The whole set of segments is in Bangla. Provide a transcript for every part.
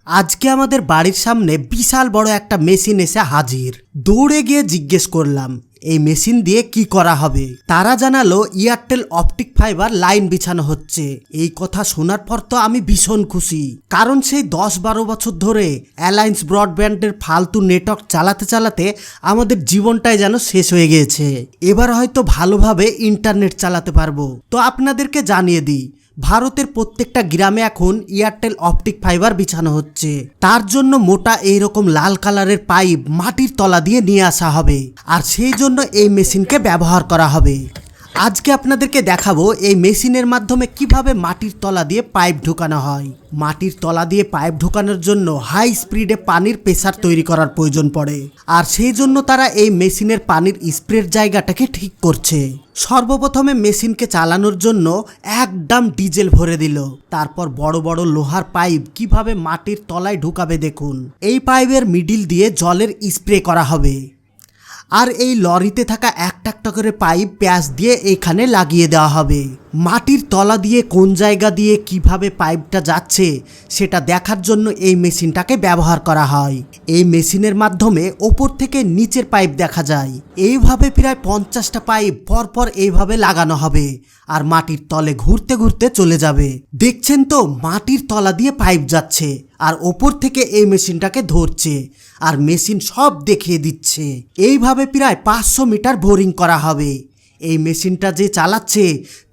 আজকে আমাদের বাড়ির সামনে বিশাল বড় একটা মেশিন এসে হাজির। দৌড়ে গিয়ে জিজ্ঞেস করলাম এই মেশিন দিয়ে কি করা হবে। তারা জানালো এয়ারটেল অপটিক ফাইবার লাইন বিছানো হচ্ছে। এই কথা শোনার পর তো আমি ভীষণ খুশি, কারণ সেই 10-12 বছর ধরে অ্যালায়েন্স ব্রডব্যান্ডের ফালতু নেটওয়ার্ক চালাতে চালাতে আমাদের জীবনটাই যেন শেষ হয়ে গিয়েছে। এবার হয়তো ভালোভাবে ইন্টারনেট চালাতে পারবো। তো আপনাদেরকে জানিয়ে দিই, ভারতের প্রত্যেকটা গ্রামে এখন এয়ারটেল অপটিক ফাইবার বিছানো হচ্ছে। তার জন্য মোটা এইরকম লাল কালারের পাইপ মাটির তলা দিয়ে নিয়ে আসা হবে, আর সেই জন্য এই মেশিনকে ব্যবহার করা হবে। আজকে আপনাদেরকে দেখাবো এই মেশিনের মাধ্যমে কিভাবে মাটির তলা দিয়ে পাইপ ঢোকানো হয়। মাটির তলা দিয়ে পাইপ ঢোকানোর জন্য হাই স্পিডে পানির প্রেসার তৈরি করার প্রয়োজন পড়ে, আর সেই জন্য তারা এই মেশিনের পানির স্প্রের জায়গাটাকে ঠিক করছে। সর্বপ্রথমে মেশিনকে চালানোর জন্য এক ড্রাম ডিজেল ভরে দিল। তারপর বড় বড় লোহার পাইপ কিভাবে মাটির তলায় ঢুকাবে দেখুন। এই পাইপের মিডিল দিয়ে জলের স্প্রে করা হবে, আর এই লরিতে থাকা একটা একটা করে পাইপ প্যাচ দিয়ে এখানে লাগিয়ে দেওয়া হবে। মাটির তলা দিয়ে কোন জায়গা দিয়ে কিভাবে পাইপটা যাচ্ছে সেটা দেখার জন্য এই মেশিনটাকে ব্যবহার করা হয়। এই মেশিনের মাধ্যমে ওপর থেকে নিচের পাইপ দেখা যায়। এইভাবে প্রায় 50টা পাইপ পরপর এইভাবে লাগানো হবে, আর মাটির তলে ঘুরতে ঘুরতে চলে যাবে। দেখছেন তো, মাটির তলা দিয়ে পাইপ যাচ্ছে আর ওপর থেকে এই মেশিনটাকে ধরছে, আর মেশিন সব দেখিয়ে দিচ্ছে। এইভাবে প্রায় 500 মিটার বোরিং করা হবে। এই মেশিনটা যে চালাচ্ছে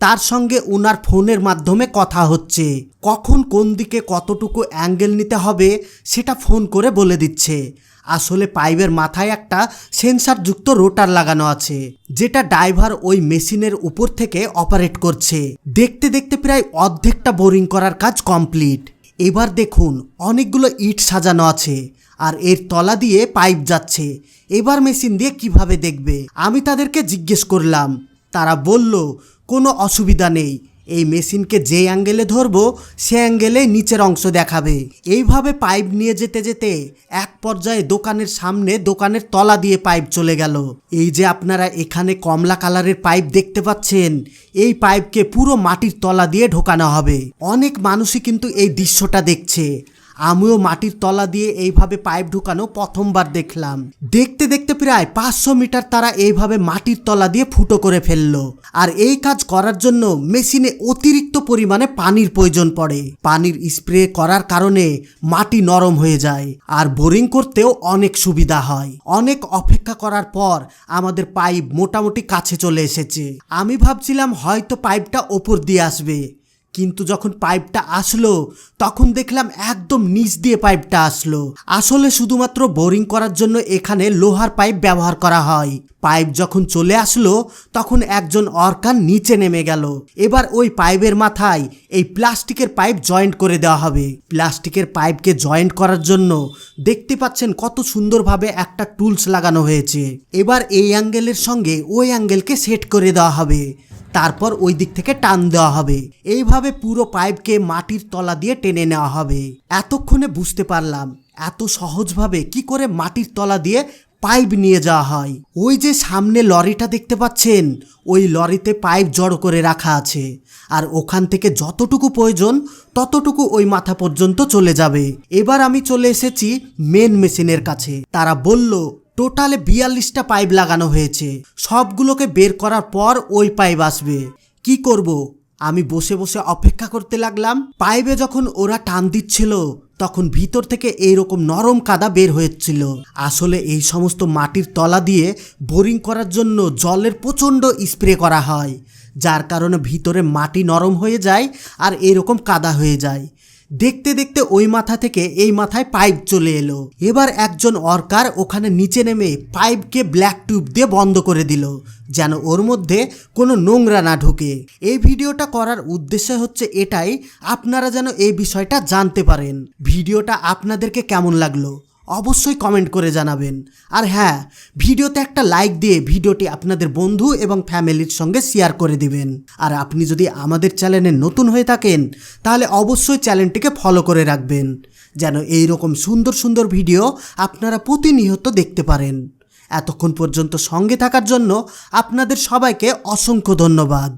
তার সঙ্গে ওনার ফোনের মাধ্যমে কথা হচ্ছে। কখন কোন দিকে কতটুকু অ্যাঙ্গেল নিতে হবে সেটা ফোন করে বলে দিচ্ছে। আসলে পাইপের মাথায় একটা সেন্সারযুক্ত রোটার লাগানো আছে, যেটা ড্রাইভার ওই মেশিনের উপর থেকে অপারেট করছে। দেখতে দেখতে প্রায় অর্ধেকটা বোরিং করার কাজ কমপ্লিট। এবার দেখুন অনেকগুলো ইট সাজানো আছে, আর এর তলা দিয়ে পাইপ যাচ্ছে। এবার মেশিন দিয়ে কিভাবে দেখবে আমি তাদেরকে জিজ্ঞেস করলাম। তারা বলল কোনো অসুবিধা নেই, এই মেশিনকে যে অ্যাঙ্গেলে ধরবো সে অ্যাঙ্গেলে নিচের অংশ দেখাবে। এইভাবে পাইপ নিয়ে যেতে যেতে এক পর্যায়ে দোকানের সামনে দোকানের তলা দিয়ে পাইপ চলে গেল। এই যে আপনারা এখানে কমলা কালারের পাইপ দেখতে পাচ্ছেন, এই পাইপকে পুরো মাটির তলা দিয়ে ঢোকানো হবে। অনেক মানুষই কিন্তু এই দৃশ্যটা দেখছে। আমিও মাটির তলা দিয়ে এইভাবে পাইপ ঢুকানো প্রথমবার দেখলাম। দেখতে দেখতে প্রায় 500 মিটার তারা এইভাবে মাটির তলা দিয়ে ফুটো করে ফেললো। আর এই কাজ করার জন্য মেশিনে অতিরিক্ত পরিমাণে পানির প্রয়োজন পড়ে। পানির স্প্রে করার কারণে মাটি নরম হয়ে যায়, আর বোরিং করতেও অনেক সুবিধা হয়। অনেক অপেক্ষা করার পর আমাদের পাইপ মোটামুটি কাছে চলে এসেছে। আমি ভাবছিলাম হয়তো পাইপটা ওপর দিয়ে আসবে, কিন্তু যখন পাইপটা আসলো তখন দেখলাম একদম নিচ দিয়ে পাইপটা আসলো। আসলে শুধুমাত্র বোরিং করার জন্য এখানে লোহার পাইপ ব্যবহার করা হয়। পাইপ যখন চলে আসলো তখন একজন ওয়ার্কার নিচে নেমে গেল। এবার ওই পাইপের মাথায় এই প্লাস্টিকের পাইপ জয়েন্ট করে দেওয়া হবে। প্লাস্টিকের পাইপকে জয়েন্ট করার জন্য দেখতে পাচ্ছেন কত সুন্দরভাবে একটা টুলস লাগানো হয়েছে। এবার এই অ্যাঙ্গেলের সঙ্গে ওই অ্যাঙ্গেলকে সেট করে দেওয়া হবে, তারপর ওই দিক থেকে টান দেওয়া হবে। এইভাবে পুরো পাইপকে মাটির তলা দিয়ে টেনে নেওয়া হবে। এতক্ষণে বুঝতে পারলাম এত সহজভাবে কি করে মাটির তলা দিয়ে পাইপ নিয়ে যাওয়া হয়। ওই যে সামনে লরিটা দেখতে পাচ্ছেন, ওই লরিতে পাইপ জড়ো করে রাখা আছে, আর ওখান থেকে যতটুকু প্রয়োজন ততটুকু ওই মাথা পর্যন্ত চলে যাবে। এবার আমি চলে এসেছি মেন মেশিনের কাছে। তারা বলল টোটালে 42টা পাইপ লাগানো হয়েছে, সবগুলোকে বের করার পর ওই পাইপ আসবে। কি করব, আমি বসে বসে অপেক্ষা করতে লাগলাম। পাইপে যখন ওরা টান দিচ্ছিল তখন ভিতর থেকে এইরকম নরম কাদা বের হয়েছিল। আসলে এই সমস্ত মাটির তলা দিয়ে বোরিং করার জন্য জলের প্রচণ্ড স্প্রে করা হয়, যার কারণে ভিতরে মাটি নরম হয়ে যায় আর এরকম কাদা হয়ে যায়। দেখতে দেখতে ওই মাথা থেকে এই মাথায় পাইপ চলে এলো। এবার একজন ওয়ার্কার ওখানে নিচে নেমে পাইপকে ব্ল্যাক টিউব দিয়ে বন্ধ করে দিল, যেন ওর মধ্যে কোনো নোংরা না ঢোকে। এই ভিডিওটা করার উদ্দেশ্য হচ্ছে এটাই, আপনারা যেন এই বিষয়টা জানতে পারেন। ভিডিওটা আপনাদেরকে কেমন লাগলো অবশ্যই কমেন্ট করে জানাবেন। আর হ্যাঁ, ভিডিওতে একটা লাইক দিয়ে ভিডিওটি আপনাদের বন্ধু এবং ফ্যামিলির সঙ্গে শেয়ার করে দিবেন। আর আপনি যদি আমাদের চ্যানেলে নতুন হয়ে থাকেন তাহলে অবশ্যই চ্যানেলটিকে ফলো করে রাখবেন, যেন এই রকম সুন্দর সুন্দর ভিডিও আপনারা প্রতিনিয়ত দেখতে পারেন। এতক্ষণ পর্যন্ত সঙ্গে থাকার জন্য আপনাদের সবাইকে অসংখ্য ধন্যবাদ।